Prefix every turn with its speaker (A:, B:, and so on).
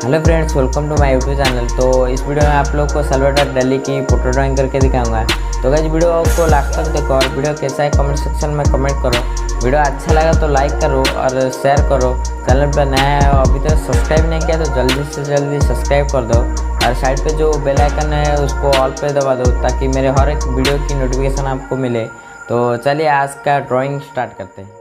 A: Hello friends, welcome to my YouTube channel. तो इस video में आप लोग को सल्वाडोर डाली की फोटो ड्राइंग करके दिखाऊंगा। तो गाइस वीडियो को लास्ट तक देखो और वीडियो कैसा है कमेंट सेक्शन में कमेंट करो। वीडियो अच्छा लगा तो लाइक करो और शेयर करो। चैनल पर नया है और अभी तक सब्सक्राइब नहीं किया तो जल्दी से जल्दी सब्सक्राइब कर दो और साइड पे जो बेल आइकन है उसको ऑल पे दबा दो ताकि मेरे हर एक वीडियो की नोटिफिकेशन आपको मिले। तो चलिए आज का ड्राइंग स्टार्ट करते हैं।